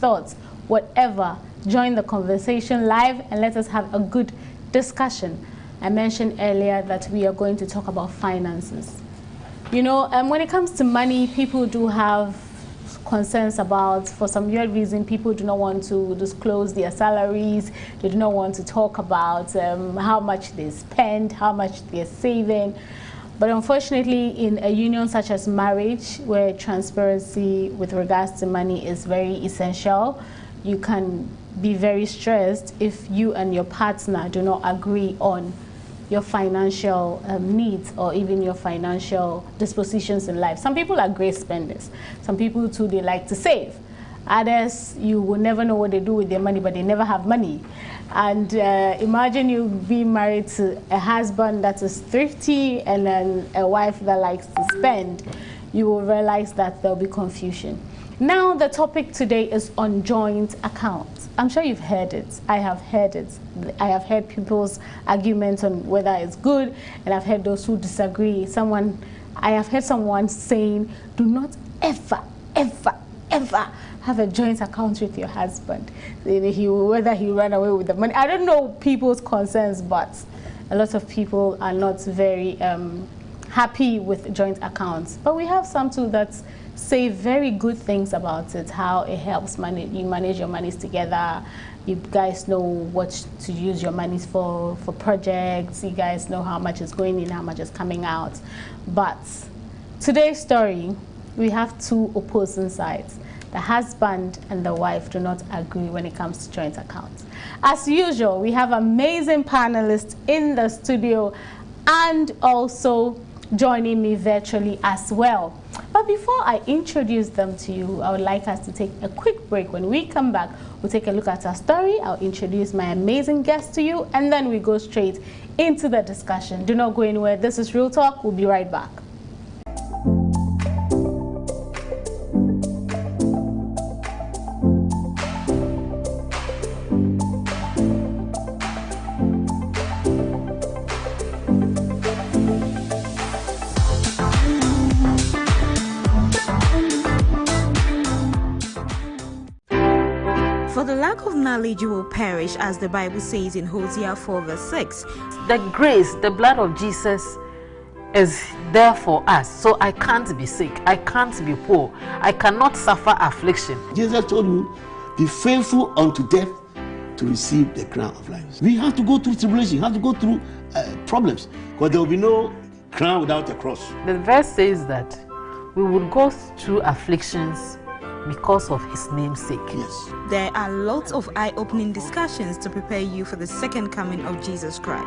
thoughts, whatever. Join the conversation live and let us have a good discussion. I mentioned earlier that we are going to talk about finances. You know, when it comes to money, people do have concerns about, for some weird reason, people do not want to disclose their salaries. They do not want to talk about how much they spend, how much they're saving. But unfortunately, in a union such as marriage, where transparency with regards to money is very essential, you can be very stressed if you and your partner do not agree on your financial needs or even your financial dispositions in life. Some people are great spenders. Some people too, they like to save. Others, you will never know what they do with their money, but they never have money. And imagine you being married to a husband that is thrifty and then a wife that likes to spend. You will realize that there'll be confusion. Now, the topic today is on joint accounts. I'm sure you've heard it. I have heard it. I have heard people's arguments on whether it's good, and I've heard those who disagree. I have heard someone saying, do not ever, ever, ever have a joint account with your husband. Whether he ran away with the money. I don't know people's concerns, but a lot of people are not very happy with joint accounts. But we have some too that say very good things about it, how it helps you manage your monies together. You guys know what to use your monies for projects. You guys know how much is going in, how much is coming out. But today's story, we have two opposing sides. The husband and the wife do not agree when it comes to joint accounts. As usual, we have amazing panelists in the studio and also joining me virtually as well. But before I introduce them to you, I would like us to take a quick break. When we come back, we'll take a look at our story. I'll introduce my amazing guest to you, and then we go straight into the discussion. Do not go anywhere. This is Real Talk. We'll be right back. Knowledge you will perish, as the Bible says in Hosea 4 verse 6. The grace, the blood of Jesus is there for us. So I can't be sick, I can't be poor, I cannot suffer affliction. Jesus told you, be faithful unto death to receive the crown of life. We have to go through tribulation, we have to go through problems, because there will be no crown without a cross. The verse says that we will go through afflictions because of his name's sake. Yes. There are lots of eye-opening discussions to prepare you for the second coming of Jesus Christ.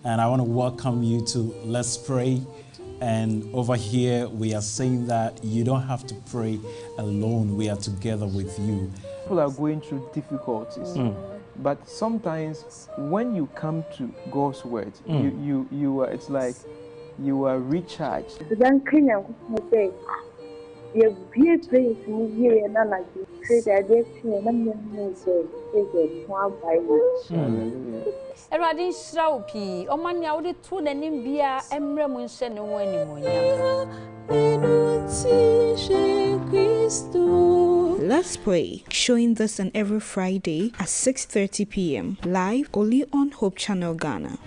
And I want to welcome you to Let's Pray. And over here, we are saying that you don't have to pray alone. We are together with you. People are going through difficulties. But sometimes when you come to God's word, you are, it's like you are recharged. Let's Pray, showing this on every Friday at 6:30 p.m. live only on Hope Channel Ghana.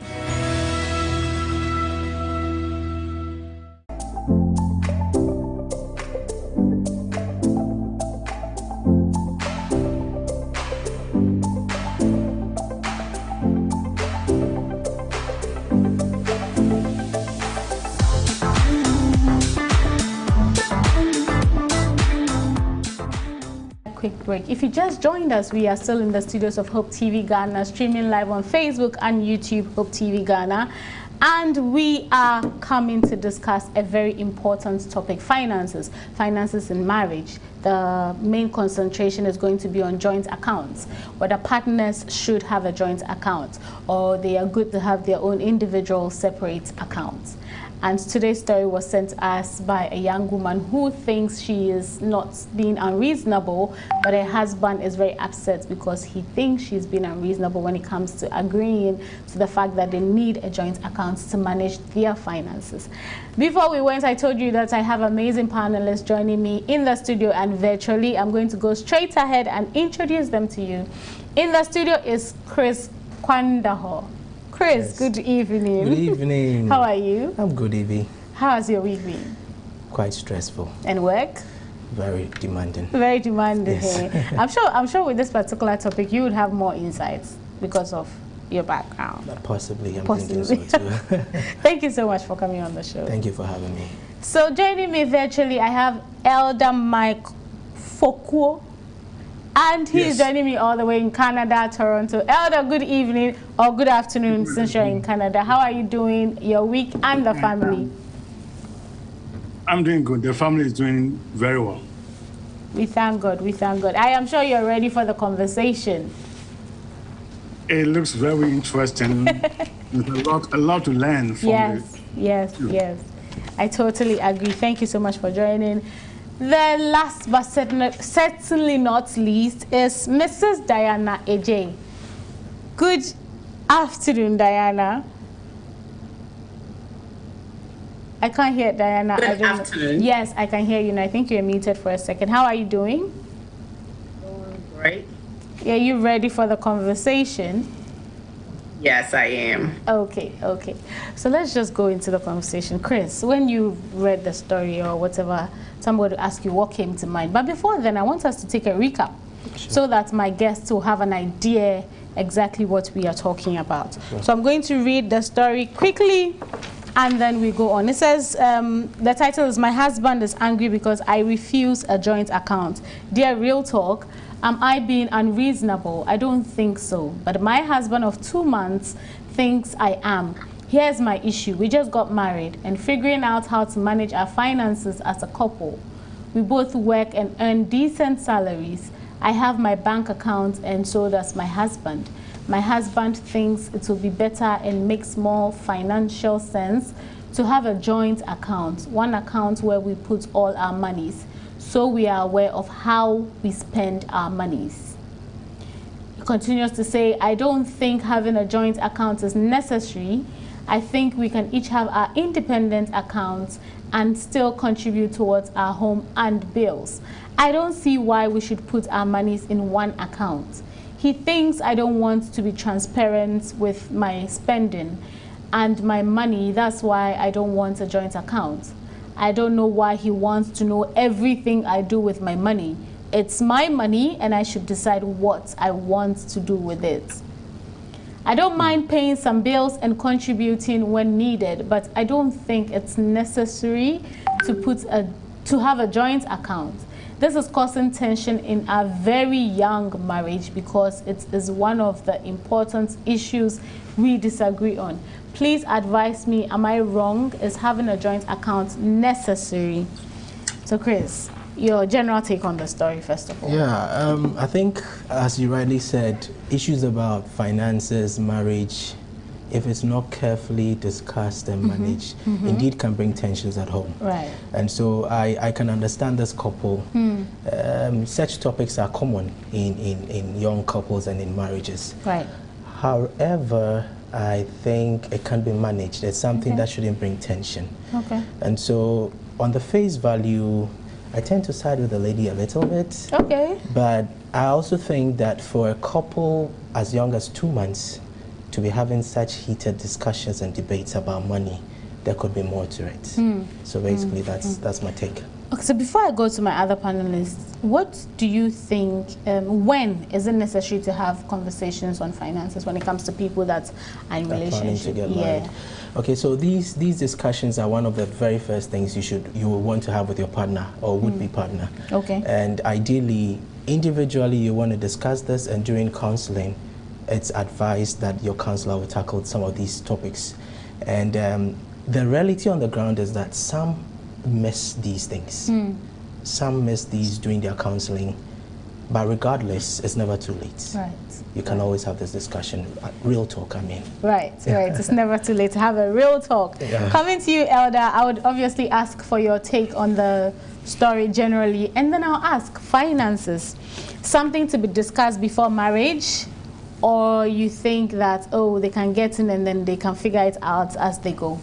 Break. If you just joined us, we are still in the studios of Hope TV Ghana, streaming live on Facebook and YouTube, Hope TV Ghana. And we are coming to discuss a very important topic, finances. Finances in marriage. The main concentration is going to be on joint accounts, whether partners should have a joint account or they are good to have their own individual separate accounts. And today's story was sent to us by a young woman who thinks she is not being unreasonable, but her husband is very upset because he thinks she's being unreasonable when it comes to agreeing to the fact that they need a joint account to manage their finances. Before we went, I told you that I have amazing panelists joining me in the studio and virtually. I'm going to go straight ahead and introduce them to you. In the studio is Chris Kwandaho. Chris, yes. Good evening. Good evening. How are you? I'm good, Evie. How has your week been? Quite stressful. And work? Very demanding. Very demanding. Yes. I'm sure with this particular topic you would have more insights because of your background. Possibly. I'm thinking so too. Thank you so much for coming on the show. Thank you for having me. So joining me virtually, I have Elder Mike Fokuo. And he's joining me all the way in Canada, Toronto. Elder, good evening or good afternoon since you're in Canada. How are you doing, your week and the family? I'm doing good. The family is doing very well. We thank God. We thank God. I am sure you're ready for the conversation. It looks very interesting. There's a lot to learn from it. Yes. I totally agree. Thank you so much for joining. The last but certainly not least is Mrs. Diana AJ. Good afternoon, Diana. I can't hear Diana. Good afternoon. Yes, I can hear you, and I think you're muted for a second. How are you doing? Doing great. Yeah, you ready for the conversation? Yes, I am. Okay. So let's just go into the conversation. Chris, when you read the story or whatever, somebody will ask you what came to mind. But before then, I want us to take a recap so that my guests will have an idea exactly what we are talking about. Sure. So I'm going to read the story quickly and then we go on. It says, the title is, My Husband is Angry Because I Refuse a Joint Account. Dear Real Talk, am I being unreasonable? I don't think so. But my husband of 2 months thinks I am. Here's my issue. We just got married and figuring out how to manage our finances as a couple. We both work and earn decent salaries. I have my bank account and so does my husband. My husband thinks it will be better and makes more financial sense to have a joint account, one account where we put all our monies, so we are aware of how we spend our monies. He continues to say, I don't think having a joint account is necessary. I think we can each have our independent accounts and still contribute towards our home and bills. I don't see why we should put our monies in one account. He thinks I don't want to be transparent with my spending and my money. That's why I don't want a joint account. I don't know why he wants to know everything I do with my money. It's my money and I should decide what I want to do with it. I don't mind paying some bills and contributing when needed, but I don't think it's necessary to have a joint account. This is causing tension in our very young marriage because it is one of the important issues we disagree on. Please advise me, am I wrong? Is having a joint account necessary? So Chris, your general take on the story first of all. Yeah, I think as you rightly said, issues about finances, marriage, if it's not carefully discussed and managed, indeed can bring tensions at home. Right. And so I can understand this couple. Such topics are common in young couples and in marriages. Right. However, I think it can be managed. It's something that shouldn't bring tension. Okay. And so on the face value, I tend to side with the lady a little bit. Okay. But I also think that for a couple as young as 2 months to be having such heated discussions and debates about money, there could be more to it. So basically, that's my take. Okay, so before I go to my other panelists, what do you think, when is it necessary to have conversations on finances when it comes to people that are in relationships? To get married. Okay, so these discussions are one of the very first things you will want to have with your partner or would-be partner. Okay. And ideally, individually, you want to discuss this, and during counseling, it's advised that your counselor will tackle some of these topics. And the reality on the ground is that some miss these things. Some miss these during their counseling. But regardless, it's never too late. Right. You can always have this discussion. Real talk, I mean. Right. It's never too late to have a real talk. Yeah. Coming to you, Elder, I would obviously ask for your take on the story generally, and then I'll ask finances. Something to be discussed before marriage, or you think that, oh, they can get in and then they can figure it out as they go?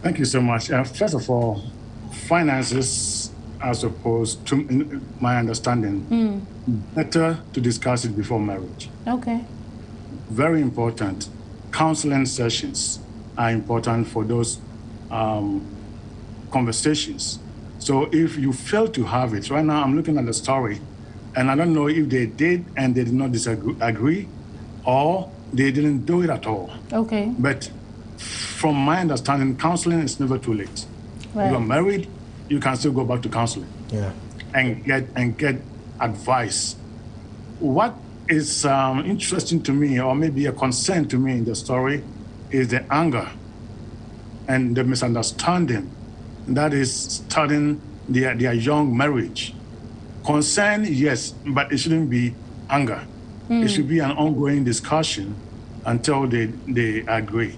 Thank you so much. First of all, finances, as opposed to my understanding, better to discuss it before marriage. Okay. Very important. Counseling sessions are important for those conversations. So if you fail to have it, right now I'm looking at the story, and I don't know if they did and they did not agree, or they didn't do it at all. Okay. But from my understanding, counseling is never too late. Right. If you're married, you can still go back to counseling. Yeah. And get advice. What is interesting to me, or maybe a concern to me in the story, is the anger and the misunderstanding that is starting their young marriage. Concern, yes, but it shouldn't be anger. It should be an ongoing discussion until they agree.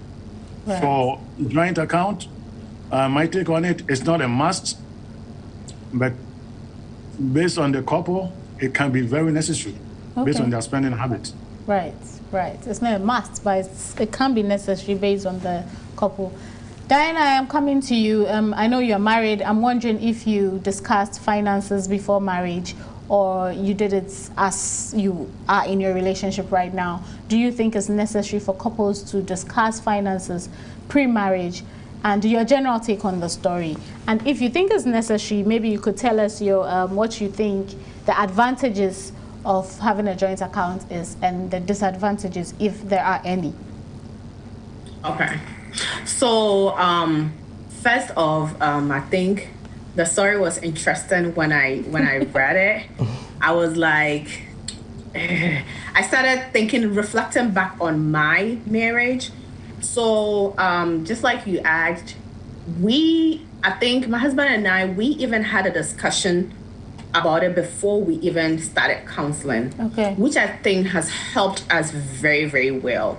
Right. For joint account, my take on it, it's not a must, but based on the couple, it can be very necessary based on their spending habits. Right. It's not a must, but it can be necessary based on the couple. Diana, I am coming to you. I know you're married. I'm wondering if you discussed finances before marriage, or you did it as you are in your relationship right now. Do you think it's necessary for couples to discuss finances pre-marriage? And your general take on the story. And if you think it's necessary, maybe you could tell us your what you think the advantages of having a joint account is, and the disadvantages, if there are any. Okay. So, first off, I think the story was interesting when I read it. I was like, I started thinking, reflecting back on my marriage. So, just like you asked, I think my husband and I, we even had a discussion about it before we even started counseling, which I think has helped us very, very well.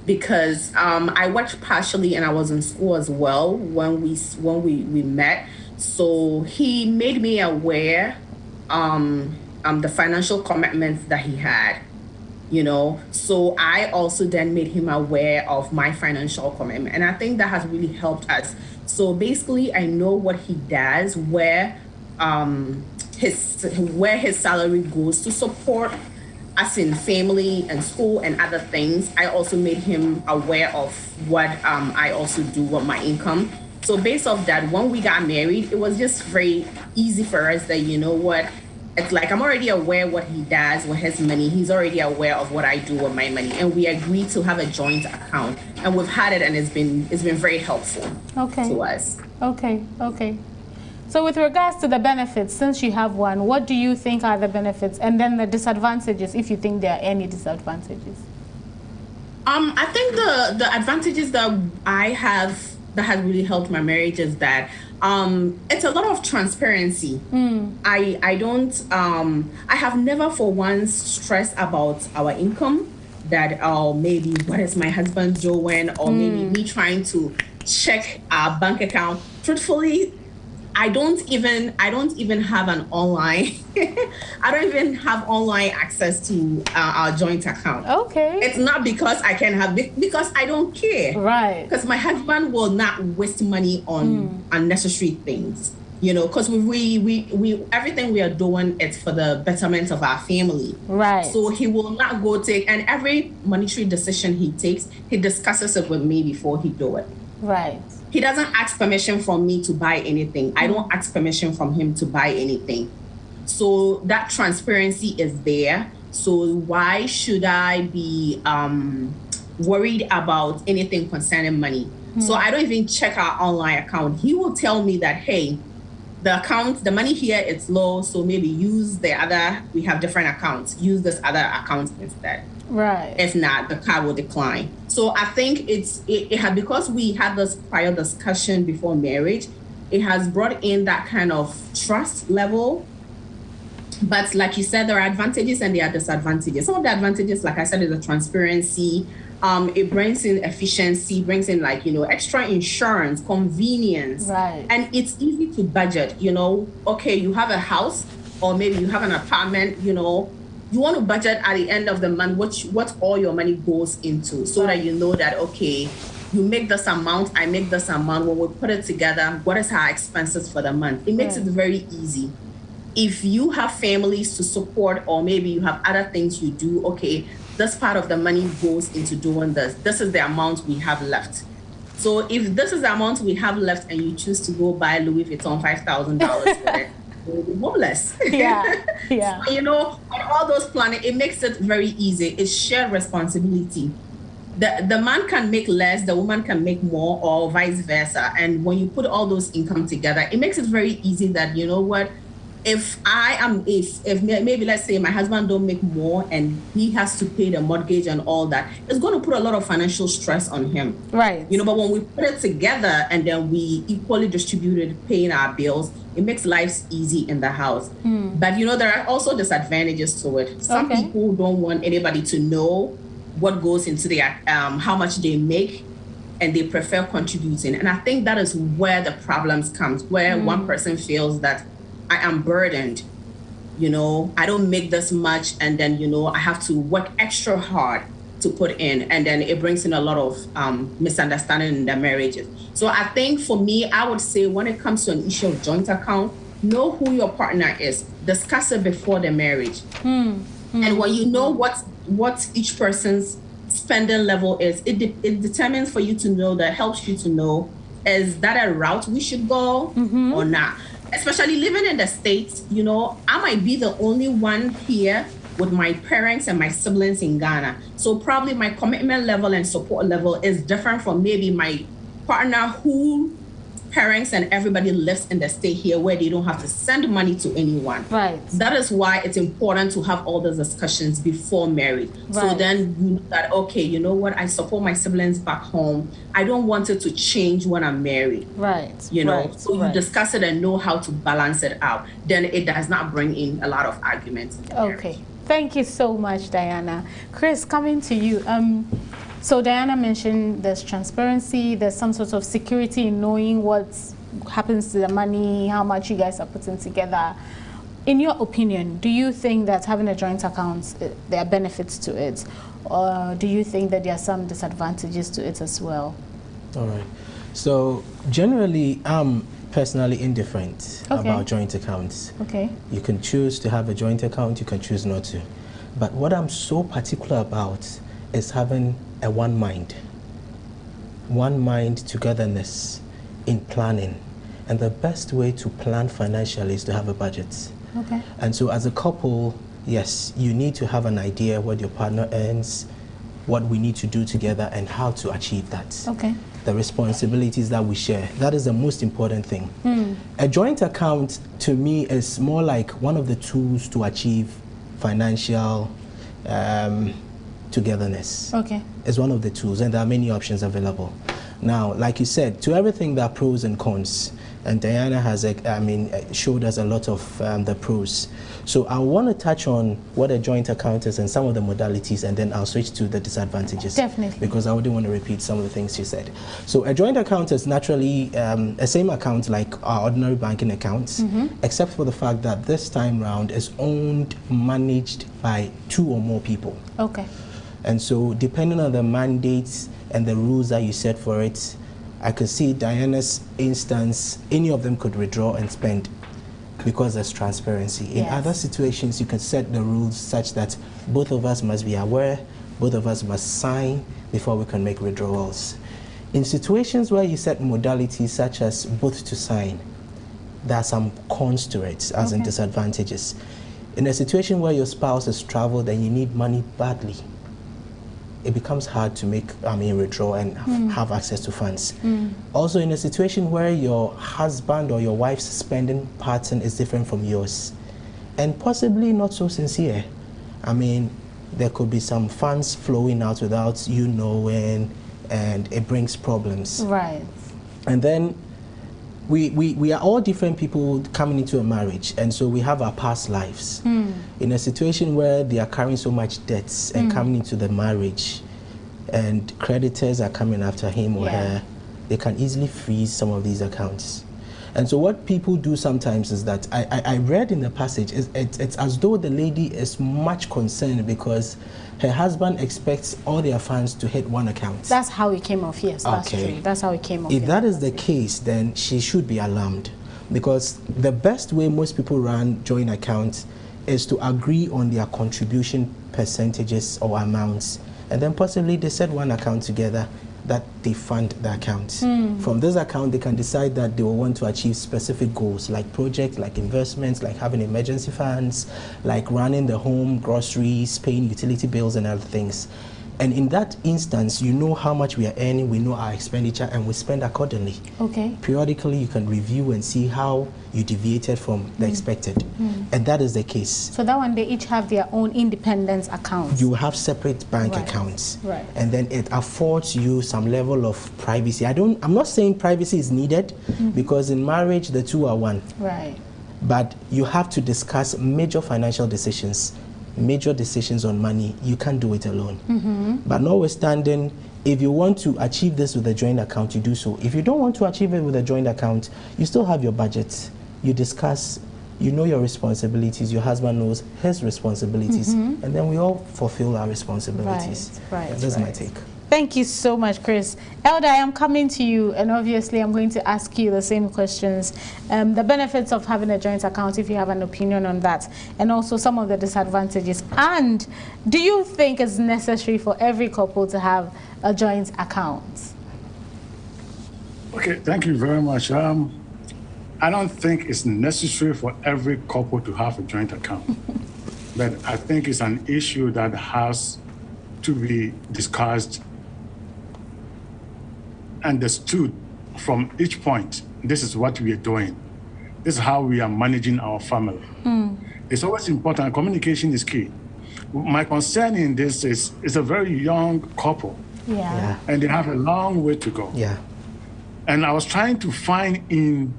Because I worked partially and I was in school as well when we met. So he made me aware the financial commitments that he had, you know. So I also then made him aware of my financial commitment, and I think that has really helped us. So basically, I know what he does, where his salary goes to support us in family and school and other things. I also made him aware of what I also do with my income. So based off that, when we got married, it was just very easy for us that, you know what, it's like I'm already aware what he does with his money. He's already aware of what I do with my money. And we agreed to have a joint account. And we've had it, and it's been very helpful to us. Okay. So with regards to the benefits, since you have one, what do you think are the benefits? And then the disadvantages, if you think there are any disadvantages. I think the advantages that I have that has really helped my marriage is that it's a lot of transparency. I have never for once stressed about our income, that maybe what is my husband doing, or maybe me trying to check our bank account. Truthfully, I don't even have an online I don't even have online access to our joint account. Okay. It's not because I can have it, because I don't care. Right. Because my husband will not waste money on unnecessary things. You know, because we everything we are doing is for the betterment of our family. Right. So he will not go take, and every monetary decision he takes, he discusses it with me before he do it. Right. He doesn't ask permission from me to buy anything. I don't ask permission from him to buy anything. So that transparency is there. So why should I be worried about anything concerning money? So I don't even check our online account. He will tell me that, hey, the money here is low, so maybe use the other, we have different accounts, use this other account instead. Right. If not, the car will decline. So I think it had, because we had this prior discussion before marriage, it has brought in that kind of trust level But like you said, there are advantages and there are disadvantages. Some of the advantages, like I said, is the transparency. It brings in efficiency, brings in extra insurance, convenience. Right. And it's easy to budget, okay, you have a house or maybe you have an apartment, you want to budget at the end of the month what all your money goes into, so that you know that, okay, you make this amount, I make this amount. When we put it together, what is our expenses for the month? It makes it very easy. If you have families to support, or maybe you have other things you do, okay, this part of the money goes into doing this. This is the amount we have left. So if this is the amount we have left and you choose to go buy Louis Vuitton $5,000 for it, you'll be homeless. Yeah. So, on all those planning, it makes it very easy. It's shared responsibility. The man can make less, the woman can make more, or vice versa. And when you put all those income together, it makes it very easy that, you know what, if maybe let's say my husband don't make more and he has to pay the mortgage and all that, it's going to put a lot of financial stress on him. Right. But when we put it together and then we equally distribute it, paying our bills, it makes life easy in the house. But there are also disadvantages to it. Some people don't want anybody to know what goes into their how much they make, and they prefer contributing. And I think that is where the problems comes, where one person feels that I am burdened, I don't make this much, and then, I have to work extra hard to put in, and then it brings in a lot of misunderstanding in the marriages. So I think for me, I would say when it comes to an issue of joint account, know who your partner is, discuss it before the marriage. And when you know what each person's spending level is, it determines for you to know, that helps you to know, is that a route we should go or not? Especially living in the States, I might be the only one here with my parents and my siblings in Ghana. So probably my commitment level and support level is different from maybe my partner who parents and everybody lives in the state here, where they don't have to send money to anyone. Right. That is why it's important to have all those discussions before marriage. Right. So then you know that, okay, you know what, I support my siblings back home. I don't want it to change when I'm married. Right. So you discuss it and know how to balance it out. Then it does not bring in a lot of arguments. Okay. Thank you so much, Diana. Chris, coming to you. So Diana mentioned there's transparency, there's some sort of security in knowing what happens to the money, how much you guys are putting together. In your opinion, do you think that having a joint account, there are benefits to it? Or do you think that there are some disadvantages to it as well? All right. So generally, I'm personally indifferent about joint accounts. Okay. You can choose to have a joint account, you can choose not to. But what I'm so particular about is having a one mind togetherness in planning. And the best way to plan financially is to have a budget. Okay. And so as a couple, yes, you need to have an idea what your partner earns, what we need to do together, and how to achieve that. Okay. The responsibilities that we share. That is the most important thing. A joint account, to me, is more like one of the tools to achieve financial togetherness. Okay. It's one of the tools, and there are many options available. Now, like you said, to everything there are pros and cons, and Diana has, showed us a lot of the pros. So I want to touch on what a joint account is and some of the modalities, and then I'll switch to the disadvantages. Definitely. Because I wouldn't want to repeat some of the things you said. So a joint account is naturally a same account like our ordinary banking accounts, except for the fact that this time round is owned, managed by 2 or more people. Okay. And so depending on the mandates and the rules that you set for it, I could see Diana's instance, any of them could withdraw and spend because there's transparency. In other situations, you can set the rules such that both of us must be aware, both of us must sign before we can make withdrawals. In situations where you set modalities such as both to sign, there are some cons to it, as in disadvantages. In a situation where your spouse has traveled and you need money badly, it becomes hard to make withdraw and have access to funds. Also, in a situation where your husband or your wife's spending pattern is different from yours, and possibly not so sincere. There could be some funds flowing out without you knowing, and it brings problems. Right. And then we are all different people coming into a marriage, and so we have our past lives. In a situation where they are carrying so much debts and coming into the marriage, and creditors are coming after him or her, they can easily freeze some of these accounts. And so what people do sometimes is that, I read in the passage, it's as though the lady is much concerned because her husband expects all their funds to hit one account. That's how it came off, yes, that's true. That's how it came off. If that is the case, then she should be alarmed, because the best way most people run joint accounts is to agree on their contribution percentages or amounts, and then possibly they set one account together that they fund the account. From this account, they can decide that they will want to achieve specific goals, like projects, like investments, like having emergency funds, like running the home, groceries, paying utility bills and other things. And in that instance, you know how much we are earning, we know our expenditure, and we spend accordingly. Okay. Periodically, you can review and see how you deviated from the expected. And that is the case. So that one, they each have their own independent accounts. You have separate bank accounts. Right. And then it affords you some level of privacy. I'm not saying privacy is needed, because in marriage, the two are one. Right. But you have to discuss major financial decisions, major decisions on money. You can't do it alone. But notwithstanding, if you want to achieve this with a joint account, you do so. If you don't want to achieve it with a joint account, you still have your budget. You discuss, you know your responsibilities, your husband knows his responsibilities, and then we all fulfill our responsibilities. Right. That's my take. Thank you so much, Chris. Elder, I am coming to you, and obviously I'm going to ask you the same questions. The benefits of having a joint account, if you have an opinion on that, and also some of the disadvantages. And do you think it's necessary for every couple to have a joint account? Okay, thank you very much. I don't think it's necessary for every couple to have a joint account. But I think it's an issue that has to be discussed, understood from each point. This is what we are doing. This is how we are managing our family. It's always important. Communication is key. My concern in this is it's a very young couple. And they have a long way to go. And I was trying to find in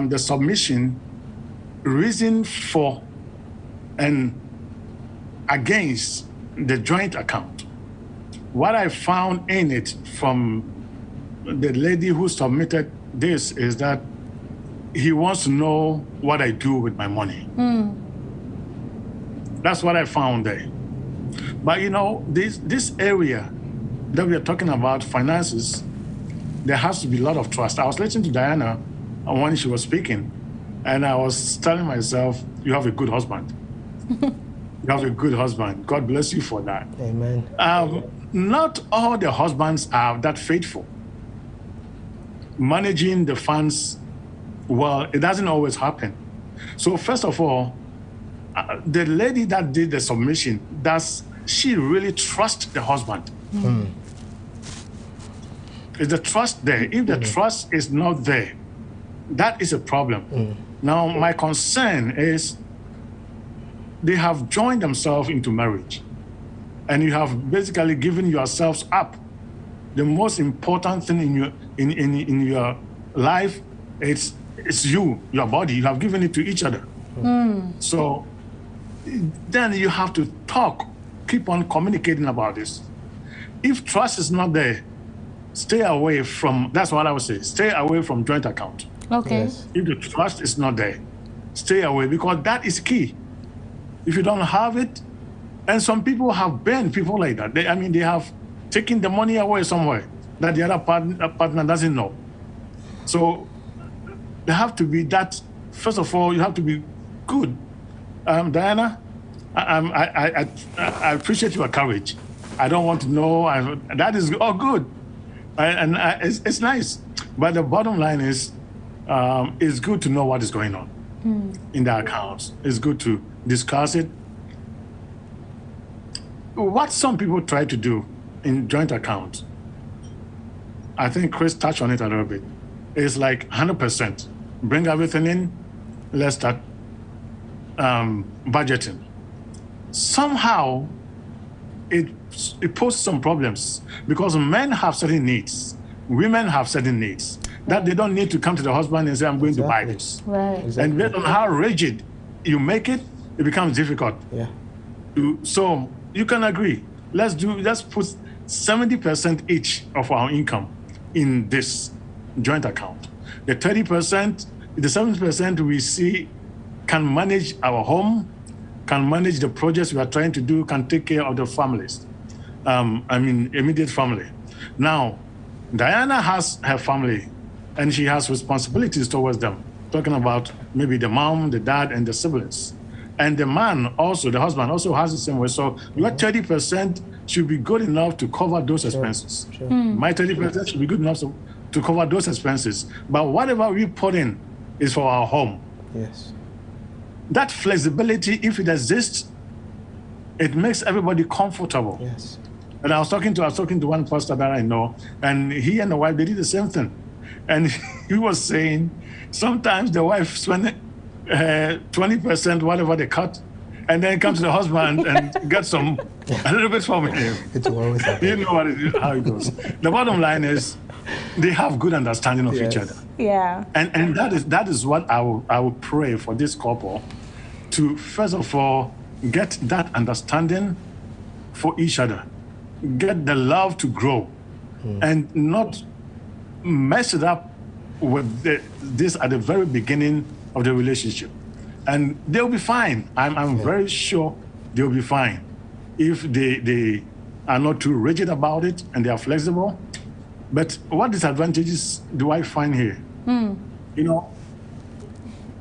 the submission reason for and against the joint account. What I found in it from the lady who submitted this is that he wants to know what I do with my money. That's what I found there. But you know, this area that we are talking about, finances, there has to be a lot of trust. I was listening to Diana when she was speaking, and I was telling myself, you have a good husband. You have a good husband. God bless you for that. Amen. Not all the husbands are that faithful. Managing the funds, well, it doesn't always happen. So first of all, the lady that did the submission, does she really trust the husband? Is the trust there? If the trust is not there, that is a problem. Now, my concern is they have joined themselves into marriage, and you have basically given yourselves up. The most important thing in your life is you, your body. You have given it to each other. So then you have to talk, keep on communicating about this. If trust is not there, stay away from, that's what I would say, stay away from joint account. Okay. Yes. If the trust is not there, stay away, because that is key. If you don't have it, and some people have banned people like that. They have taken the money away somewhere that the other partner doesn't know. So there have to be that, first of all, you have to be good. Diana, I appreciate your courage. I don't want to know, that is all good. It's nice. But the bottom line is, it's good to know what is going on in the accounts. It's good to discuss it. What some people try to do in joint accounts, I think Chris touched on it a little bit, is like 100%. Bring everything in, let's start budgeting. Somehow, it poses some problems, because men have certain needs, women have certain needs. that they don't need to come to the husband and say, I'm going to buy this. Right. Exactly. And based on how rigid you make it, it becomes difficult. Yeah. So you can agree. Let's put 70% each of our income in this joint account. The 30%, the 70% we see can manage our home, can manage the projects we are trying to do, can take care of the families. Immediate family. Now, Diana has her family and she has responsibilities towards them. Talking about maybe the mom, the dad, and the siblings. And the man also, the husband also has the same way. So your 30% should be good enough to cover those expenses. Sure. My 30% should be good enough to cover those expenses. But whatever we put in is for our home. Yes. That flexibility, if it exists, it makes everybody comfortable. Yes. And I was talking to one pastor that I know, and he and the wife, they did the same thing. And he was saying sometimes the wife spends 20%, whatever they cut, and then come to the husband and get a little bit from him. It will always happen. You know how it goes. The bottom line is they have good understanding of each other. Yeah. And that is what I will pray for this couple, to first of all get that understanding for each other, get the love to grow, and not mess it up with this at the very beginning of the relationship. And they'll be fine. I'm very sure they'll be fine if they are not too rigid about it and they are flexible. But what disadvantages do I find here? You know,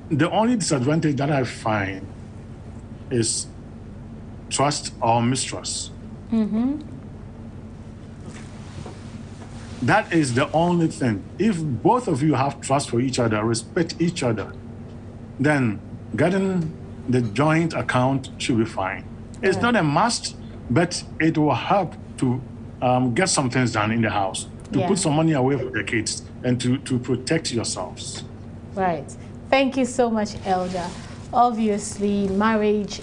the only disadvantage that I find is trust or mistrust. That is the only thing. If both of you have trust for each other, respect each other, then getting the joint account should be fine. It's not a must, but it will help to get some things done in the house, to put some money away for the kids, and to protect yourselves. Right. Thank you so much, Elder. Obviously, marriage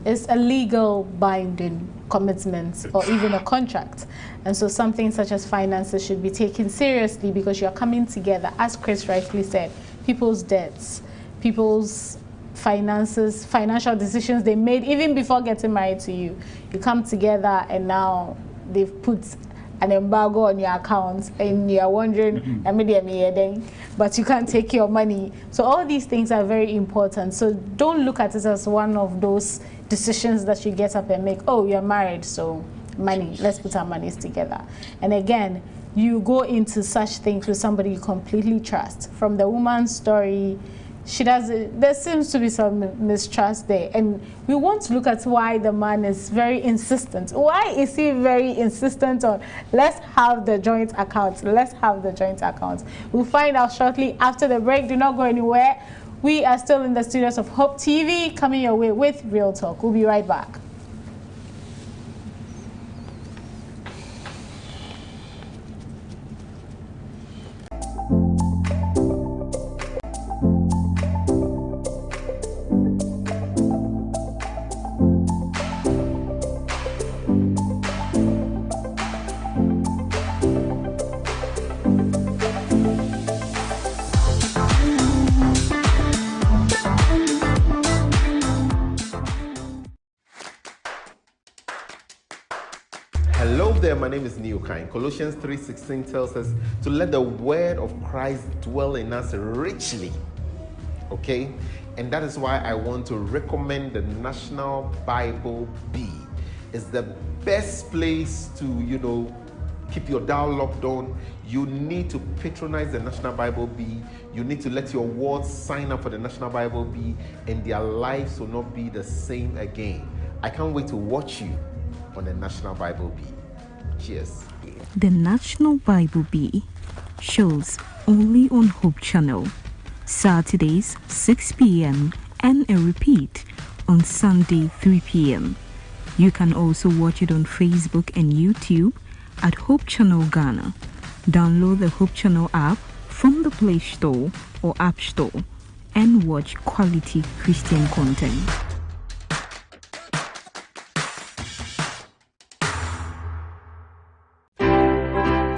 is a legal binding commitment or even a contract. And so something such as finances should be taken seriously, because you're coming together, as Chris rightly said, people's debts, people's finances, financial decisions they made even before getting married to you. You come together and now they've put an embargo on your account and you're wondering, but you can't take your money. So all these things are very important. So don't look at it as one of those decisions that you get up and make. Oh, you're married, so money, let's put our monies together. And again, you go into such things with somebody you completely trust. From the woman's story, there seems to be some mistrust there. And we want to look at why the man is very insistent. Why is he very insistent on, let's have the joint account, let's have the joint account? We'll find out shortly after the break. Do not go anywhere. We are still in the studios of Hope TV, coming your way with Real Talk. We'll be right back. My name is Neokai. Colossians 3:16 tells us to let the word of Christ dwell in us richly. Okay? And that is why I want to recommend the National Bible Bee. It's the best place to, keep your dial locked on. You need to patronize the National Bible Bee. You need to let your wards sign up for the National Bible Bee, and their lives will not be the same again. I can't wait to watch you on the National Bible Bee. Cheers. The National Bible Bee shows only on Hope Channel, Saturdays 6 p.m. and a repeat on Sunday 3 p.m. You can also watch it on Facebook and YouTube at Hope Channel Ghana. Download the Hope Channel app from the Play Store or App Store and watch quality Christian content.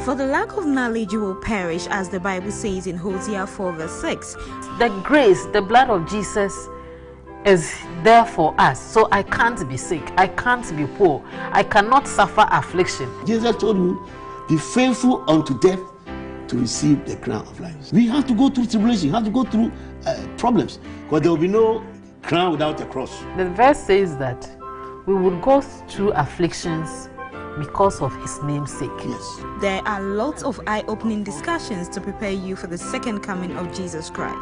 For the lack of knowledge you will perish, as the Bible says in Hosea 4 verse 6. The grace, the blood of Jesus is there for us. So I can't be sick. I can't be poor. I cannot suffer affliction. Jesus told you, be faithful unto death to receive the crown of life. We have to go through tribulation. We have to go through problems, because there will be no crown without a cross. The verse says that we would go through afflictions because of his name's sake. Yes. There are lots of eye-opening discussions to prepare you for the second coming of Jesus Christ.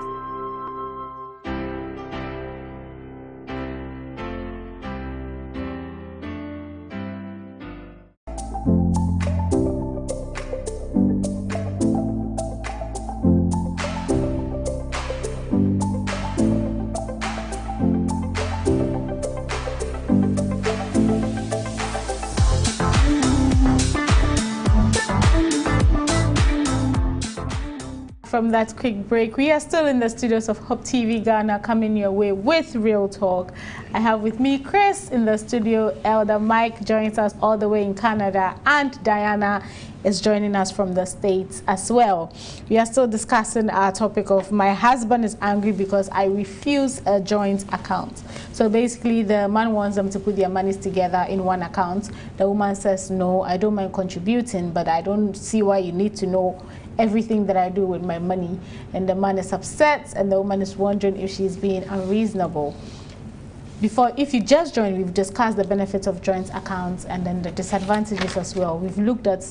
From that quick break, we are still in the studios of Hope TV Ghana, coming your way with Real Talk. I have with me Chris in the studio, Elder Mike joins us all the way in Canada, and Diana is joining us from the States as well. We are still discussing our topic of my husband is angry because I refuse a joint account. So basically the man wants them to put their monies together in one account. The woman says, no, I don't mind contributing, but I don't see why you need to know everything that I do with my money. And the man is upset, and the woman is wondering if she's being unreasonable. If you just join, we've discussed the benefits of joint accounts and then the disadvantages as well. We've looked at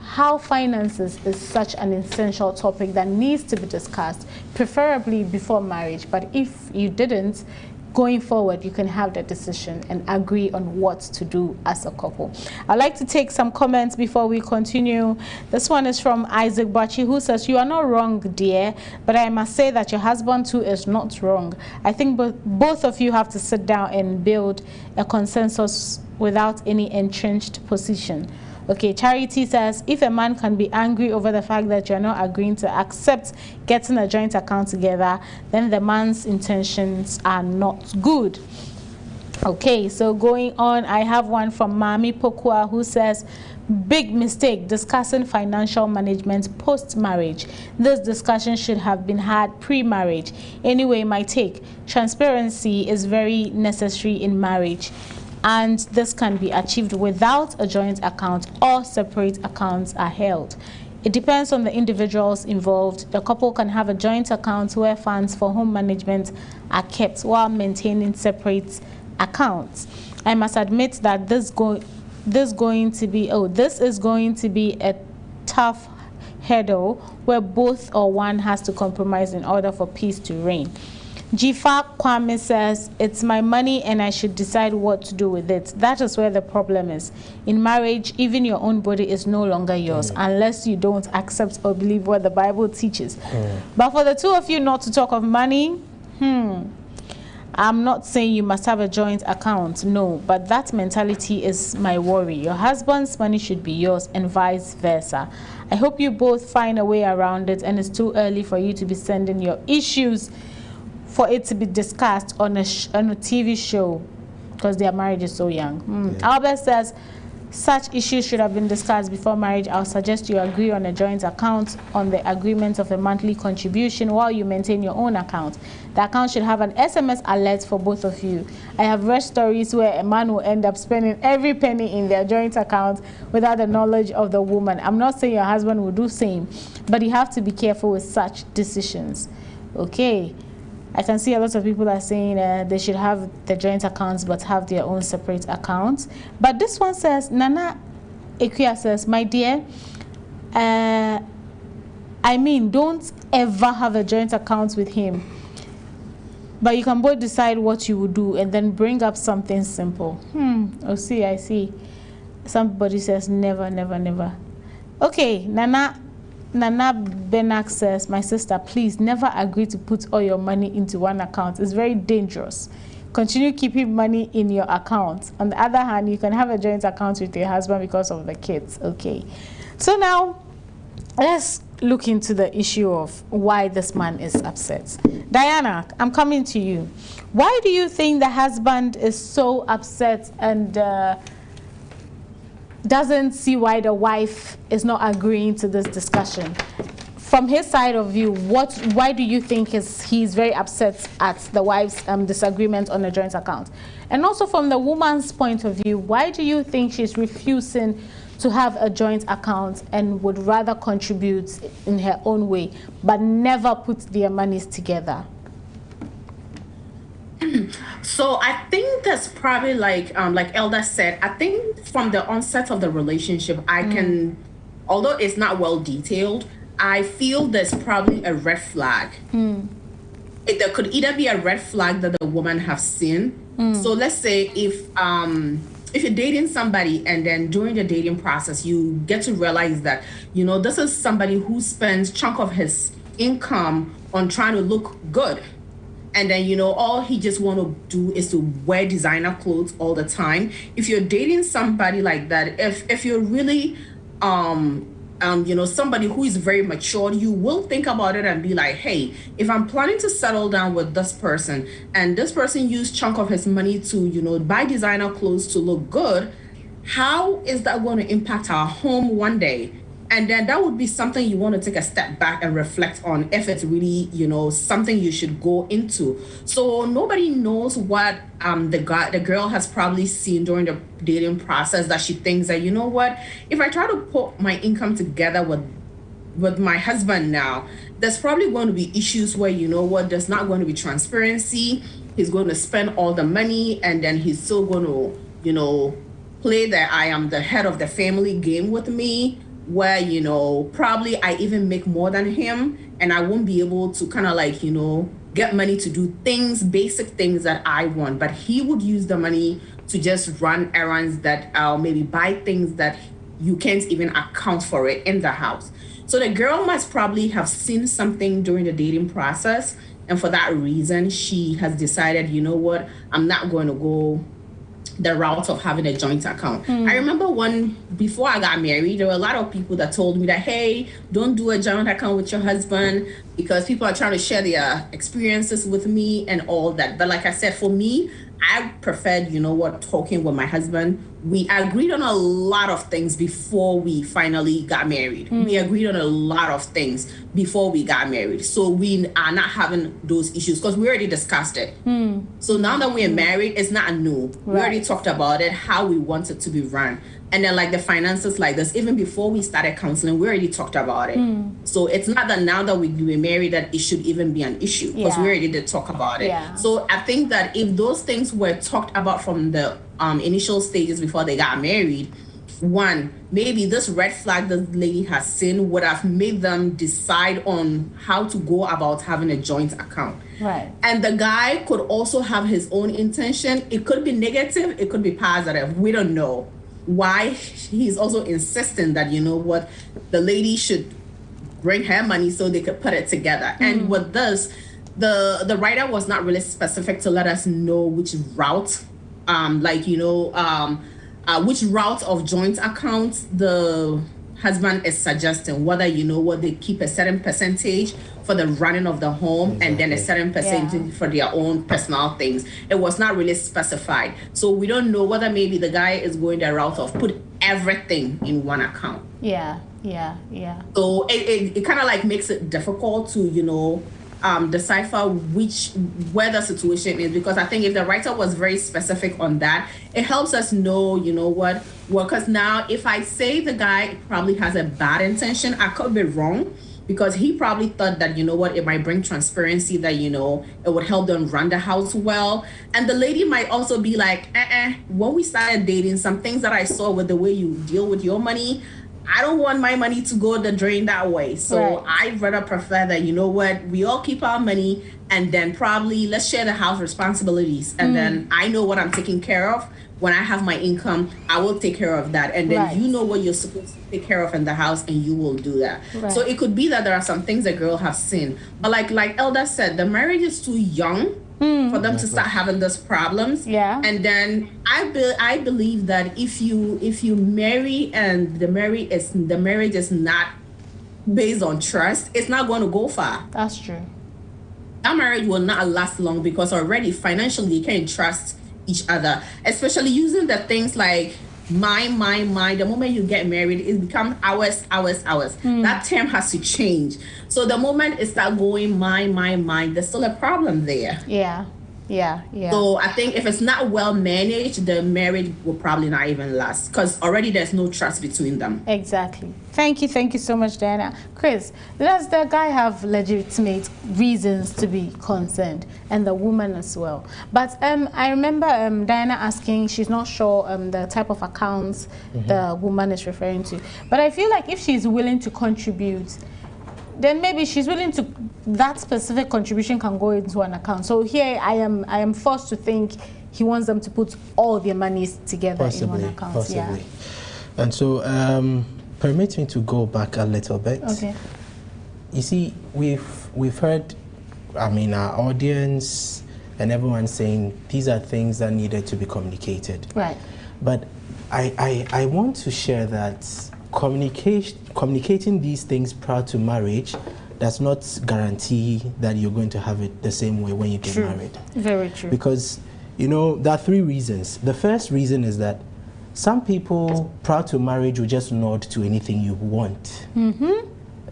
how finances is such an essential topic that needs to be discussed, preferably before marriage. But if you didn't, going forward, you can have that decision and agree on what to do as a couple. I'd like to take some comments before we continue. This one is from Isaac Bachi, who says, you are not wrong, dear, but I must say that your husband too is not wrong. I think both of you have to sit down and build a consensus without any entrenched position. Okay, Charity says, if a man can be angry over the fact that you're not agreeing to accept getting a joint account together, then the man's intentions are not good. Okay, so going on, I have one from Mami Pokua, who says, big mistake discussing financial management post-marriage. This discussion should have been had pre-marriage. Anyway, my take, transparency is very necessary in marriage, and this can be achieved without a joint account or separate accounts are held. It depends on the individuals involved. The couple can have a joint account where funds for home management are kept while maintaining separate accounts. I must admit that this is going to be a tough hurdle where both or one has to compromise in order for peace to reign. Jifa Kwame says, it's my money and I should decide what to do with it. That is where the problem is. In marriage, even your own body is no longer yours unless you don't accept or believe what the Bible teaches. But for the two of you not to talk of money, I'm not saying you must have a joint account, no, but that mentality is my worry. Your husband's money should be yours and vice versa. I hope you both find a way around it, and it's too early for you to be sending your issues for it to be discussed on a TV show because their marriage is so young. Albert says, such issues should have been discussed before marriage. I'll suggest you agree on a joint account on the agreement of a monthly contribution while you maintain your own account. The account should have an SMS alert for both of you. I have read stories where a man will end up spending every penny in their joint account without the knowledge of the woman. I'm not saying your husband will do the same, but you have to be careful with such decisions. Okay. I can see a lot of people are saying they should have the joint accounts but have their own separate accounts. But this one says, Nana Ekuya says, my dear, I mean, don't ever have a joint account with him. But you can both decide what you will do and then bring up something simple. Oh, see, I see. Somebody says, never, never, never. Okay, Nana Benak says, my sister, please never agree to put all your money into one account. It's very dangerous. Continue keeping money in your account. On the other hand, you can have a joint account with your husband because of the kids. Okay. So now, let's look into the issue of why this man is upset. Diana, I'm coming to you. Why do you think the husband is so upset and doesn't see why the wife is not agreeing to this discussion. From his side of view, why do you think he's very upset at the wife's disagreement on a joint account? And also from the woman's point of view, why do you think she's refusing to have a joint account and would rather contribute in her own way, but never put their monies together? So I think that's probably like Elder said, I think from the onset of the relationship, I can, although it's not well detailed, I feel there's probably a red flag. There could either be a red flag that the woman has seen. So let's say if you're dating somebody and then during the dating process, you get to realize that, you know, this is somebody who spends chunk of his income on trying to look good. And then, you know, all he just want to do is to wear designer clothes all the time. If you're dating somebody like that, if you're really, you know, somebody who is very mature, you will think about it and be like, hey, if I'm planning to settle down with this person and this person used chunk of his money to, you know, buy designer clothes to look good, how is that going to impact our home one day? And then that would be something you want to take a step back and reflect on if it's really, you know, something you should go into. So nobody knows what the girl has probably seen during the dating process that she thinks that, you know what, if I try to put my income together with my husband now, there's probably going to be issues where, you know what, there's not going to be transparency. He's going to spend all the money and then he's still going to, you know, play that I am the head of the family game with me, where, you know, probably I even make more than him and I won't be able to kind of like, you know, get money to do things, basic things that I want. But he would use the money to just run errands that maybe buy things that you can't even account for it in the house. So the girl must probably have seen something during the dating process. And for that reason, she has decided, you know what, I'm not going to go the route of having a joint account. I remember before I got married, there were a lot of people that told me that, hey, don't do a joint account with your husband because people are trying to share their experiences with me and all that. But like I said, for me, I preferred, you know what, talking with my husband. We agreed on a lot of things before we finally got married. We agreed on a lot of things before we got married. So we are not having those issues because we already discussed it. So now that we're married, it's not new. We already talked about it, how we want it to be run. And then like the finances like this, even before we started counseling, we already talked about it. So it's not that now that we're married that it should even be an issue because we already did talk about it. So I think that if those things were talked about from the initial stages before they got married, one, maybe this red flag this lady has seen would have made them decide on how to go about having a joint account. And the guy could also have his own intention. It could be negative, it could be positive. We don't know why he's also insisting that, you know what, the lady should bring her money so they could put it together. And with this, the writer was not really specific to let us know which route, which route of joint accounts the husband is suggesting, whether, you know what, they keep a certain percentage for the running of the home and then a certain percentage for their own personal things. It was not really specified. So we don't know whether maybe the guy is going the route of put everything in one account. So it kind of like makes it difficult to, you know, decipher where the situation is, because I think if the writer was very specific on that, it helps us know, you know what, well, because now if I say the guy probably has a bad intention, I could be wrong, because he probably thought that, you know what, it might bring transparency, that, you know, it would help them run the house well. And the lady might also be like, when we started dating, some things that I saw with the way you deal with your money, I don't want my money to go the drain that way. So I'd rather prefer that, you know what, we all keep our money and then probably let's share the house responsibilities. And then I know what I'm taking care of. When I have my income, I will take care of that. And then you know what you're supposed to take care of in the house and you will do that. So it could be that there are some things the girl has seen. But like Elder said, the marriage is too young for them to start having those problems. And then I believe that if you marry and the marriage is not based on trust, it's not going to go far. That's true. That marriage will not last long, because already financially you can't trust each other, especially using the things like The moment you get married, it becomes ours. That term has to change. So the moment it starts going mine, there's still a problem there. Yeah. So I think if it's not well managed, the marriage will probably not even last, because already there's no trust between them. Exactly. Thank you so much, Diana. Chris, does the guy have legitimate reasons to be concerned, and the woman as well? But I remember Diana asking, she's not sure the type of accounts the woman is referring to. But I feel like if she's willing to contribute, then maybe she's willing to, that specific contribution can go into an account. So here I am forced to think he wants them to put all their monies together in one account. Possibly. Yeah. And so permit me to go back a little bit. Okay. You see, we've heard, I mean, our audience and everyone saying these are things that needed to be communicated. Right. But I want to share that communicating these things prior to marriage does not guarantee that you're going to have it the same way when you get married. Very true. Because, you know, there are three reasons. The first reason is that some people prior to marriage will just nod to anything you want.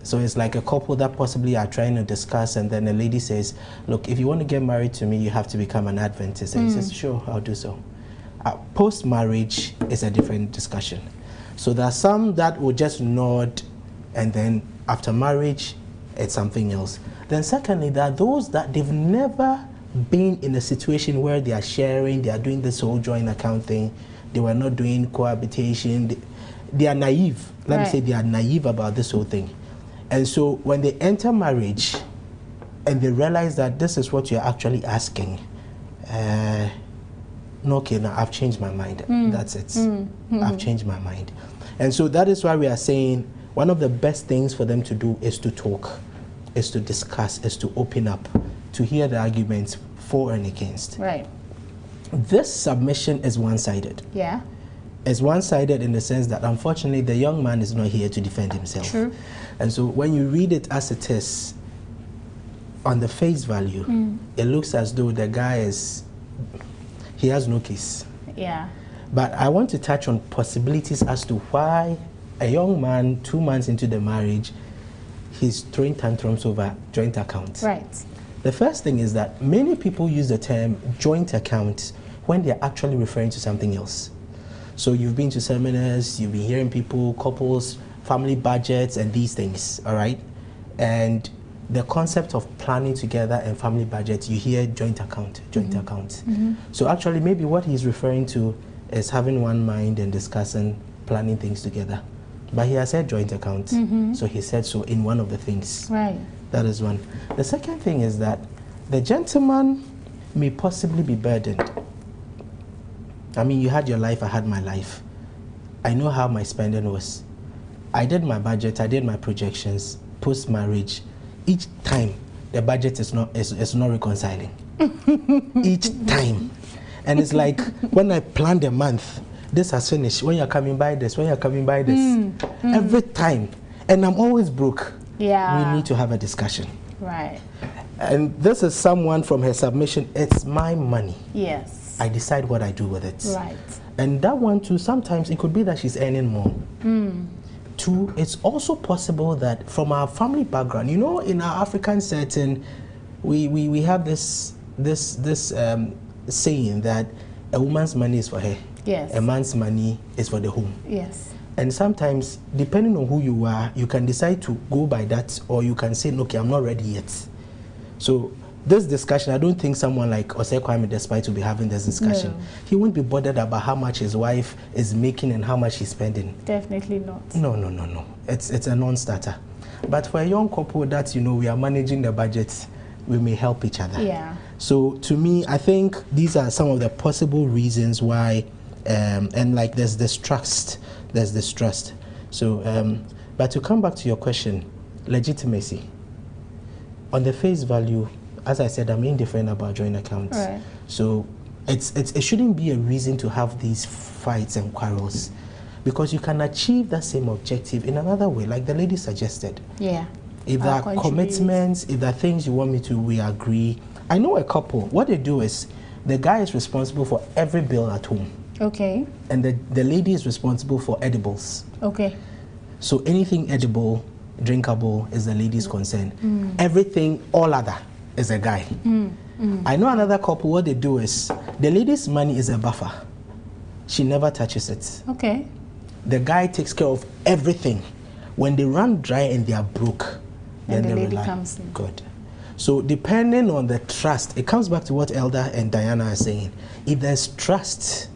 So it's like a couple that possibly are trying to discuss, and then a lady says, look, if you want to get married to me, you have to become an Adventist. And he says, sure, I'll do so. Post-marriage is a different discussion. So there are some that will just nod, and then after marriage, it's something else. Then secondly, there are those that they've never been in a situation where they are sharing, they are doing this whole joint account thing, they were not doing cohabitation, they are naive. Let me say they are naive about this whole thing. And so when they enter marriage and they realize that this is what you're actually asking, no, okay, now I've changed my mind. That's it. I've changed my mind. And so that is why we are saying one of the best things for them to do is to talk, is to discuss, is to open up, to hear the arguments for and against. Right. This submission is one-sided. Yeah. It's one-sided in the sense that unfortunately the young man is not here to defend himself. True. And so when you read it as it is, on the face value, it looks as though the guy he has no case. Yeah. But I want to touch on possibilities as to why a young man, 2 months into the marriage, he's throwing tantrums over joint accounts. Right. The first thing is that many people use the term joint account when they're actually referring to something else. So you've been to seminars, you've been hearing people, couples, family budgets, and these things, all right? And the concept of planning together and family budget, you hear joint account. So actually maybe what he's referring to is having one mind and discussing, planning things together. But he has said joint account, so he said so in one of the things. Right. That is one. The second thing is that the gentleman may possibly be burdened. I mean, you had your life, I had my life. I know how my spending was. I did my budget, I did my projections, post-marriage. Each time, the budget is not reconciling. Each time. And it's like, when I planned a month, this has finished. When you're coming by this, when you're coming by this. Every time. And I'm always broke. Yeah. We need to have a discussion. Right. And this is someone from her submission, it's my money. Yes. I decide what I do with it. Right. And that one too, sometimes it could be that she's earning more. Two, it's also possible that from our family background, you know, in our African setting, we have this saying that a woman's money is for her. Yes. A man's money is for the home. Yes. And sometimes, depending on who you are, you can decide to go by that, or you can say, okay, I'm not ready yet. So this discussion, I don't think someone like Osei Kwame Despite will be having this discussion. No. He won't be bothered about how much his wife is making and how much he's spending. Definitely not. No. It's a non-starter. But for a young couple that, you know, we are managing the budget, we may help each other. Yeah. So to me, I think these are some of the possible reasons why, and like there's this trust. So, but to come back to your question, legitimacy. On the face value, as I said, I'm indifferent about joint accounts. Right. So it shouldn't be a reason to have these fights and quarrels, because you can achieve that same objective in another way, like the lady suggested. Yeah. If there are commitments, if there are things you want me to, we agree. I know a couple, what they do is, the guy is responsible for every bill at home. Okay. And the lady is responsible for edibles. Okay. So anything edible, drinkable is the lady's concern. Everything, all other, is a guy. I know another couple, what they do is, the lady's money is a buffer. She never touches it. Okay. The guy takes care of everything. When they run dry and they are broke, then the they lady rely. comes in. Good. So depending on the trust, it comes back to what Elder and Diana are saying. If there's trust,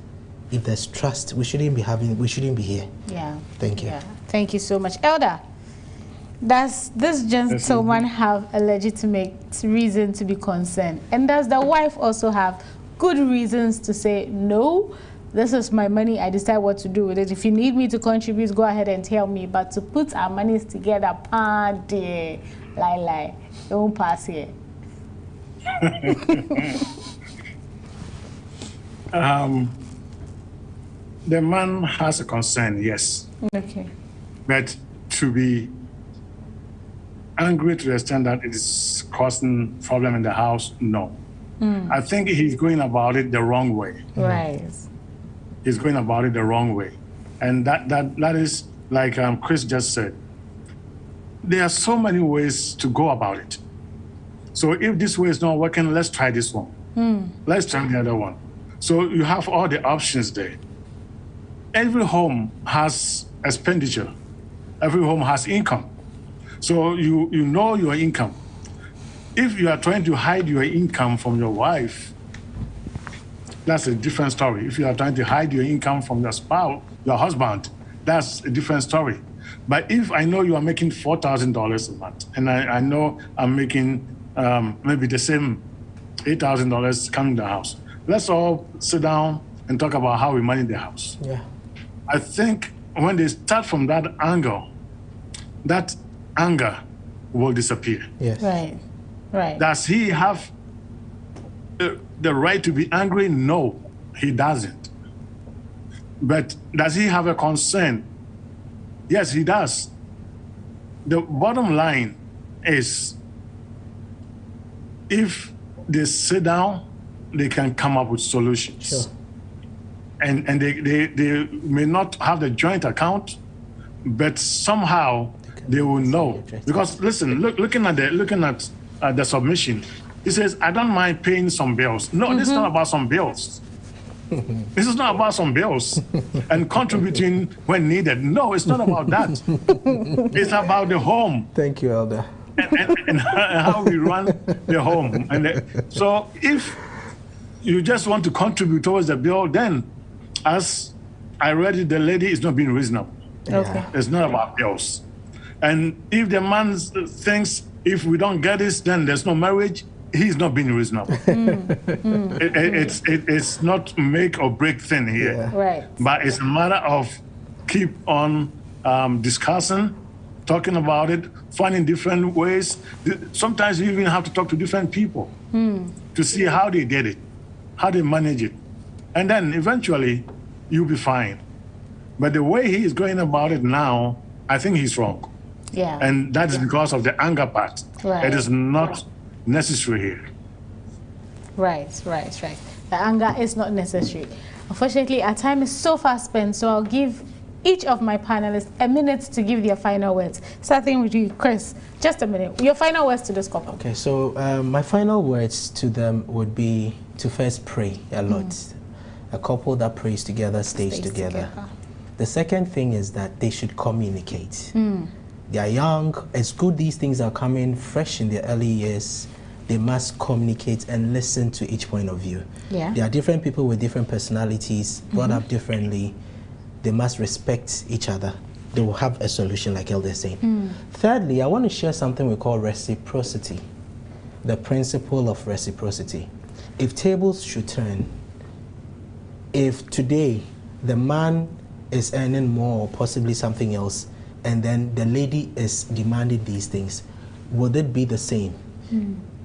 we shouldn't be here. Yeah. Thank you. Yeah. Thank you so much. Elder, does this gentleman have a legitimate reason to be concerned? And does the wife also have good reasons to say, no, this is my money, I decide what to do with it. If you need me to contribute, go ahead and tell me. But to put our monies together, lie, don't pass here. The man has a concern, yes. Okay. But to be angry to the extent that it is causing problem in the house, no. I think he's going about it the wrong way. Right. He's going about it the wrong way. And that is, like Chris just said, there are so many ways to go about it. So if this way is not working, let's try this one. Let's try the other one. So you have all the options there. Every home has expenditure. Every home has income. So you know your income. If you are trying to hide your income from your wife, that's a different story. If you are trying to hide your income from your spouse, your husband, that's a different story. But if I know you are making $4,000 a month, and I know I'm making maybe the same $8,000 coming to the house, let's all sit down and talk about how we manage the house. Yeah. I think when they start from that angle, that anger will disappear. Yes. Right. Does he have the right to be angry? No, he doesn't. But does he have a concern? Yes, he does. The bottom line is, if they sit down, they can come up with solutions. Sure. And they may not have the joint account, but somehow they will know. Because listen, looking at the submission, he says, I don't mind paying some bills. No, this is not about some bills. This is not about some bills and contributing when needed. No, it's not about that. It's about the home. Thank you, Elder. And how we run the home. So if you just want to contribute towards the bill, then as I read it, the lady is not being reasonable. Okay. It's not about bills. And if the man thinks if we don't get this, then there's no marriage, he's not being reasonable. It's not make or break thing here. Yeah. Right. But it's a matter of keep on discussing, talking about it, finding different ways. Sometimes you even have to talk to different people to see how they did it, how they manage it. And then eventually you'll be fine. But the way he is going about it now, I think he's wrong. Yeah. And that is because of the anger part. Right. It is not necessary here. Right. The anger is not necessary. Unfortunately, our time is so fast spent, so I'll give each of my panelists a minute to give their final words. Starting with you, Chris. Just a minute. Your final words to this couple. Okay, so my final words to them would be to first pray a lot. A couple that prays together stays together. The second thing is that they should communicate. They are young. It's good these things are coming fresh in their early years. They must communicate and listen to each point of view. Yeah. There are different people with different personalities, brought up differently. They must respect each other. They will have a solution, like Elder is saying. Thirdly, I want to share something we call reciprocity, the principle of reciprocity. If tables should turn, if today the man is earning more or possibly something else, and then the lady is demanding these things, would it be the same?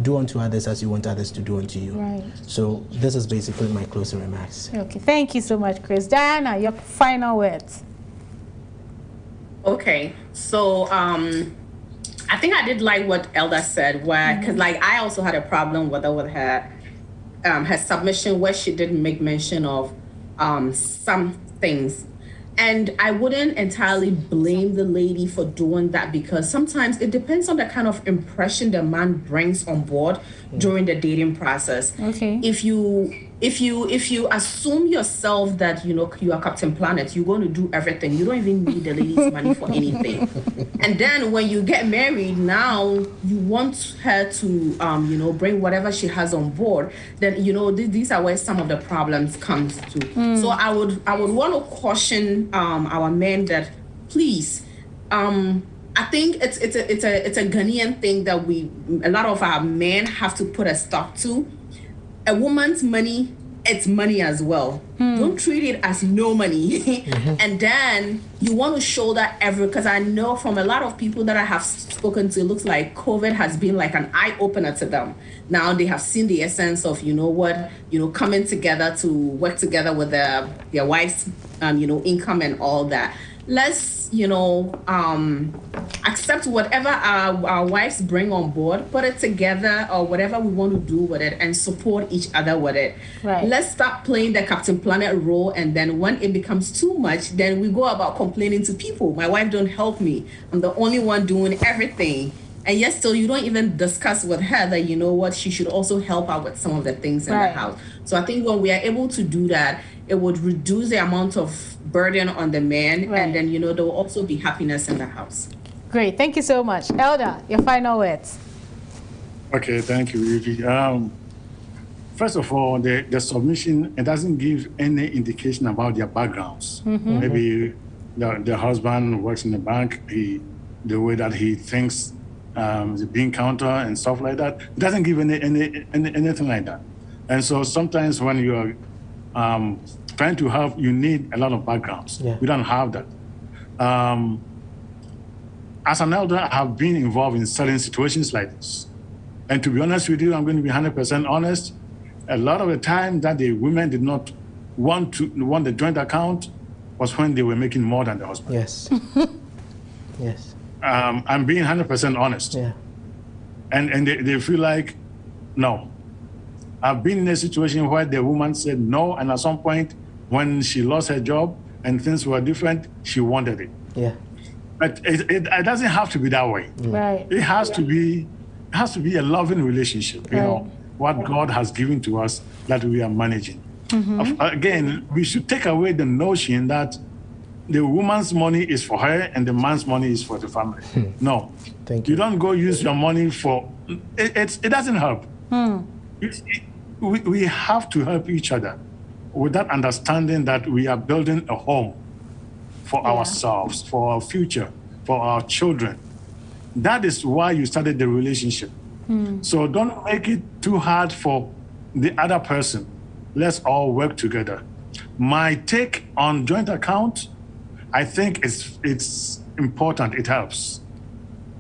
Do unto others as you want others to do unto you. Right. So this is basically my closing remarks. Okay, thank you so much, Chris. Diana, your final words. Okay, so I think I did like what Elda said, where because like I also had a problem with her submission where she didn't make mention of some things. And I wouldn't entirely blame the lady for doing that, because sometimes it depends on the kind of impression the man brings on board during the dating process. Okay. If you assume yourself that you are Captain Planet, you're going to do everything. You don't even need the lady's money for anything. And then when you get married, now you want her to bring whatever she has on board. Then these are where some of the problems comes to. So I would want to caution our men that please. I think it's a Ghanaian thing that a lot of our men have to put a stop to. A woman's money, it's money as well. Don't treat it as no money. And then you want to shoulder because I know from a lot of people that I have spoken to, it looks like COVID has been like an eye-opener to them. Now they have seen the essence of, coming together to work together with their wife's, income and all that. Let's, accept whatever our wives bring on board, put it together or whatever we want to do with it, and support each other with it. Right. Let's stop playing the Captain Planet role, and then when it becomes too much, then we go about complaining to people. My wife don't help me. I'm the only one doing everything. And yet still you don't even discuss with her that, she should also help out with some of the things in the house. So I think when we are able to do that, it would reduce the amount of burden on the man, and then, there will also be happiness in the house. Great. Thank you so much. Elder, your final words. Okay, thank you, Evie. First of all, the submission, it doesn't give any indication about their backgrounds. Maybe the husband works in the bank, the way that he thinks, the bean counter and stuff like that, it doesn't give anything like that. And so sometimes when you are trying to help, you need a lot of backgrounds. We don't have that. As an elder, I have been involved in certain situations like this. And to be honest with you, I'm going to be 100% honest. A lot of the time that the women did not want the joint account was when they were making more than the husband. Yes. Yes. I'm being 100% honest. Yeah. And they feel like, no. I've been in a situation where the woman said no, and at some point when she lost her job and things were different, she wanted it. Yeah. But it doesn't have to be that way. Right. It has to be a loving relationship, what God has given to us that we are managing. Again, we should take away the notion that the woman's money is for her and the man's money is for the family. No. Thank you. You don't go use your money for it doesn't help. We have to help each other with that understanding that we are building a home for ourselves, for our future, for our children. That is why you started the relationship. So don't make it too hard for the other person. Let's all work together. My take on joint account, I think it's important. It helps.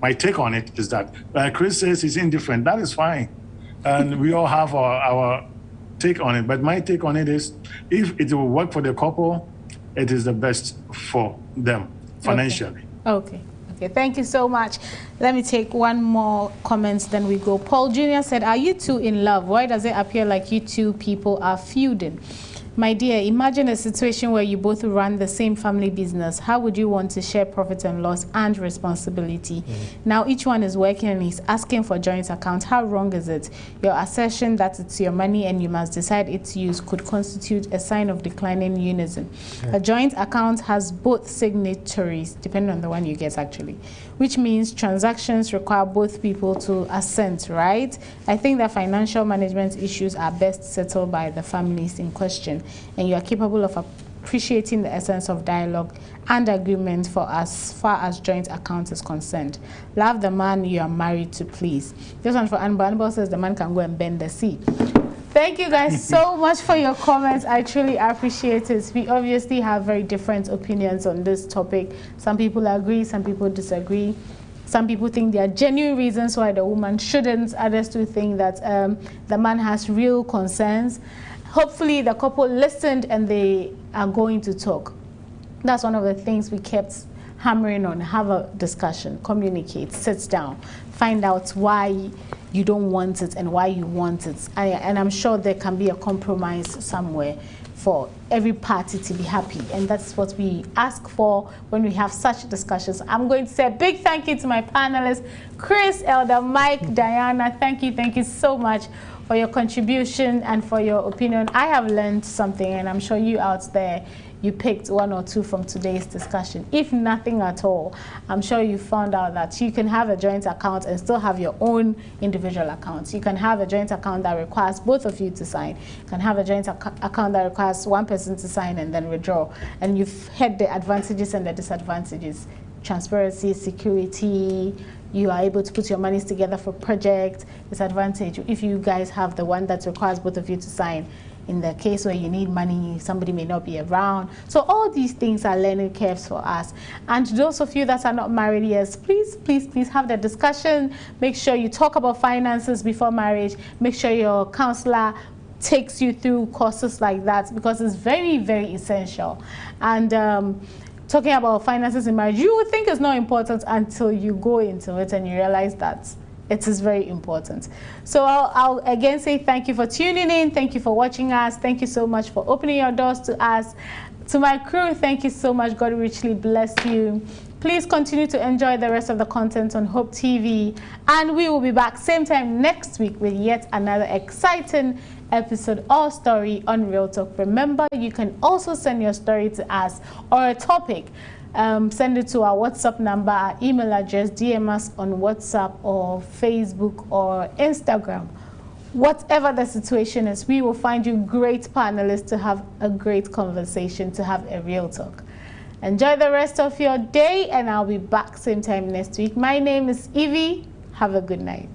My take on it is that Chris says he's indifferent. That is fine. And we all have our take on it. But my take on it is, if it will work for the couple, it is the best for them financially. Okay. Thank you so much. Let me take one more comment, then we go. Paul Jr. said, are you two in love? Why does it appear like you two people are feuding? My dear, imagine a situation where you both run the same family business. How would you want to share profit and loss and responsibility? Now each one is working and he's asking for joint account. How wrong is it? Your assertion that it's your money and you must decide its use could constitute a sign of declining unison. A joint account has both signatories, depending on the one you get actually, which means transactions require both people to assent, right? I think that financial management issues are best settled by the families in question, and you are capable of appreciating the essence of dialogue and agreement for as far as joint account is concerned. Love the man you are married to, please. This one for Anbal says the man can go and bend the sea. Thank you guys so much for your comments. I truly appreciate it. We obviously have very different opinions on this topic. Some people agree, some people disagree. Some people think there are genuine reasons why the woman shouldn't. Others do think that the man has real concerns. Hopefully the couple listened and they are going to talk. That's one of the things we kept hammering on. Have a discussion, communicate, sit down, find out why you don't want it and why you want it. And I'm sure there can be a compromise somewhere. for every party to be happy, and that's what we ask for when we have such discussions. I'm going to say a big thank you to my panelists, Chris, Elder Mike, Diana. Thank you so much for your contribution and for your opinion. I have learned something, and I'm sure you out there, you picked one or two from today's discussion. If nothing at all, I'm sure you found out that you can have a joint account and still have your own individual accounts. You can have a joint account that requires both of you to sign. You can have a joint account that requires one person to sign and then withdraw. And you've heard the advantages and the disadvantages. Transparency, security, you are able to put your monies together for projects. Disadvantage, if you guys have the one that requires both of you to sign, in the case where you need money, somebody may not be around. So all these things are learning curves for us. And those of you that are not married yet, please have the discussion. Make sure you talk about finances before marriage. Make sure your counselor takes you through courses like that, because it's very, very essential. And talking about finances in marriage, you would think it's not important until you go into it and you realize that it is very important. So I'll again say thank you for tuning in. Thank you for watching us. Thank you so much for opening your doors to us. To my crew, thank you so much. God richly bless you. Please continue to enjoy the rest of the content on Hope TV. And we will be back same time next week with yet another exciting episode or story on Real Talk. Remember, you can also send your story to us or a topic. Send it to our WhatsApp number, our email address, DM us on WhatsApp or Facebook or Instagram. Whatever the situation is, we will find you great panelists to have a great conversation, to have a real talk. Enjoy the rest of your day, and I'll be back same time next week. My name is Evie. Have a good night.